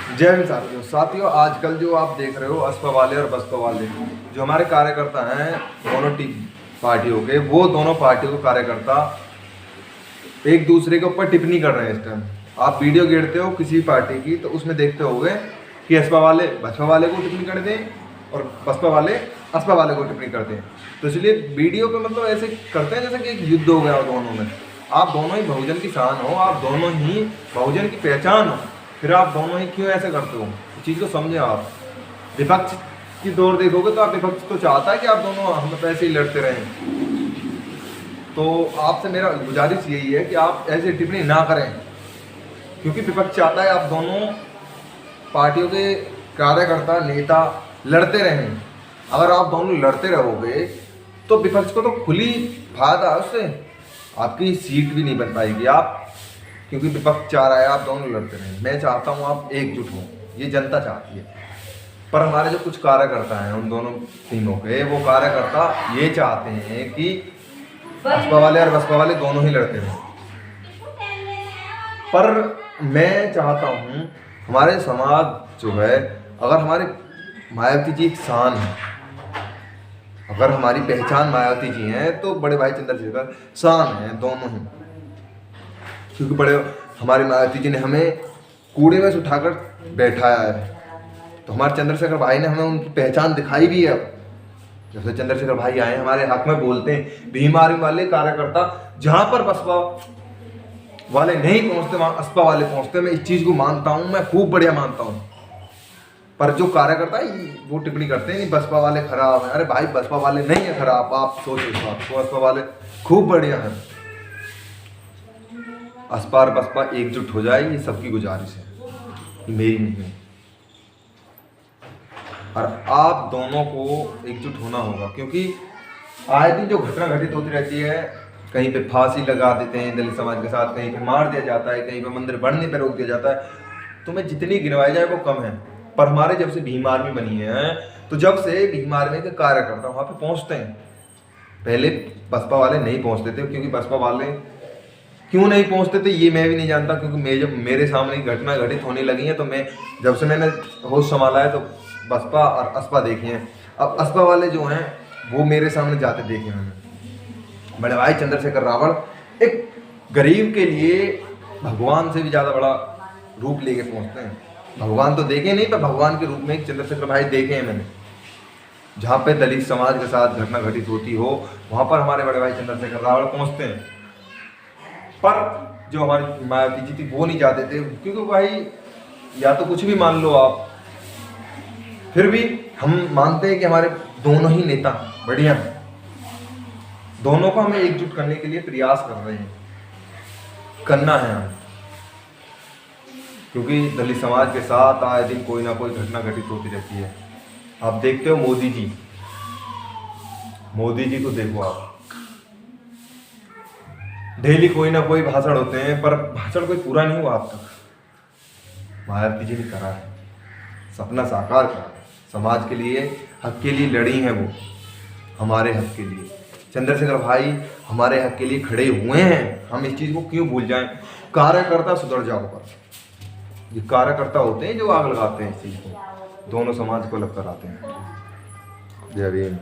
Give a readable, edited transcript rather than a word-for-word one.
जय हिंद साथियों, आजकल जो आप देख रहे हो असपा वाले और बसपा वाले जो हमारे कार्यकर्ता हैं दोनों पार्टियों के, वो दोनों पार्टियों के कार्यकर्ता एक दूसरे के ऊपर टिप्पणी कर रहे हैं। इस टाइम आप वीडियो गिरते हो किसी पार्टी की तो उसमें देखते होगे कि असपा वाले बसपा वाले को टिप्पणी करते हैं और बसपा वाले असपा वाले को टिप्पणी करते हैं। तो इसलिए वीडियो पे मतलब ऐसे करते हैं जैसे कि एक युद्ध हो गया हो दोनों में। आप दोनों ही बहुजन की शान हो, आप दोनों ही बहुजन की पहचान हो, फिर आप दोनों ही क्यों ऐसे करते हो? इस चीज़ को समझे आप। विपक्ष की दौर देखोगे तो आप विपक्ष तो चाहता है कि आप दोनों हम पैसे ही लड़ते रहें। तो आपसे मेरा गुजारिश यही है कि आप ऐसे टिप्पणी ना करें, क्योंकि विपक्ष चाहता है आप दोनों पार्टियों के कार्यकर्ता नेता लड़ते रहें। अगर आप दोनों लड़ते रहोगे तो विपक्ष को तो खुली फायदा है उससे, आपकी सीट भी नहीं बन पाएगी आप, क्योंकि विपक्ष चाह रहा है आप दोनों लड़ते रहें। मैं चाहता हूँ आप एकजुट हों, ये जनता चाहती है। पर हमारे जो कुछ कार्यकर्ता हैं उन दोनों टीमों के, वो कार्यकर्ता ये चाहते हैं कि बसपा वाले और बसपा वाले दोनों ही लड़ते रहें। पर मैं चाहता हूँ हमारे समाज जो है, अगर हमारे मायावती जी एक शान है, अगर हमारी पहचान मायावती जी हैं तो बड़े भाई चंद्रशेखर शान है दोनों ही। क्योंकि बड़े हमारे मायावती जी ने हमें कूड़े में से उठाकर बैठाया है, तो हमारे चंद्रशेखर भाई ने हमें उनकी पहचान दिखाई भी है। जैसे चंद्रशेखर भाई आए हमारे हक में बोलते हैं, भीम आर्मी वाले कार्यकर्ता जहाँ पर बसपा वाले नहीं पहुँचते वहाँ असपा वाले पहुँचते। मैं इस चीज़ को मानता हूँ, मैं खूब बढ़िया मानता हूँ। पर जो कार्यकर्ता वो टिप्पणी करते हैं बसपा वाले खराब हैं। अरे भाई, बसपा वाले नहीं है खराब, आप सोचो इस बात को, बसपा वाले खूब बढ़िया हैं। असपा और बसपा एकजुट हो जाए, ये सबकी गुजारिश है, ये मेरी नहीं है। और आप दोनों को एकजुट होना होगा, क्योंकि आए दिन जो घटना घटित होती रहती है, कहीं पे फांसी लगा देते हैं दलित समाज के साथ, कहीं पे मार दिया जाता है, कहीं पे मंदिर बढ़ने पे रोक दिया जाता है, तो मैं जितनी गिनवाई जाए वो कम है। पर हमारे जब से भीम आर्मी बनी है, तो जब से भीम आर्मी के कार्यकर्ता वहाँ पे पहुँचते हैं, पहले बसपा वाले नहीं पहुँचते थे। क्योंकि बसपा वाले क्यों नहीं पहुँचते थे ये मैं भी नहीं जानता, क्योंकि मैं जब मेरे सामने घटना घटित होने लगी है तो मैं जब से मैंने होश संभाला है तो बसपा और असपा देखी हैं। अब असपा वाले जो हैं वो मेरे सामने जाते देखे मैंने। बड़े भाई चंद्रशेखर रावण एक गरीब के लिए भगवान से भी ज़्यादा बड़ा रूप लेके पहुँचते हैं। भगवान तो देखे नहीं, पर भगवान के रूप में एक चंद्रशेखर भाई देखे हैं मैंने। जहाँ पे दलित समाज के साथ घटना घटित होती हो वहाँ पर हमारे बड़े भाई चंद्रशेखर रावण पहुँचते हैं। पर जो हमारी मायावती जी थी वो नहीं चाहते थे, क्योंकि भाई या तो कुछ भी मान लो आप, फिर भी हम मानते हैं कि हमारे दोनों ही नेता बढ़िया हैं। दोनों को हमें एकजुट करने के लिए प्रयास कर रहे हैं, करना है हमें, क्योंकि दलित समाज के साथ आए दिन कोई ना कोई घटना घटित होती रहती है। आप देखते हो मोदी जी को देखो आप, डेली कोई ना कोई भाषण होते हैं, पर भाषण कोई पूरा नहीं हुआ अब तक। मायावती जी ने करा है, सपना साकार करा, समाज के लिए, हक के लिए लड़ी हैं वो, हमारे हक के लिए। चंद्रशेखर भाई हमारे हक के लिए खड़े हुए हैं, हम इस चीज़ को क्यों भूल जाएं। कार्यकर्ता सुधर जाओ, पर ये कार्यकर्ता होते हैं जो आग लगाते हैं इस चीज़ को, दोनों समाज को अलग कराते हैं। जय भीम।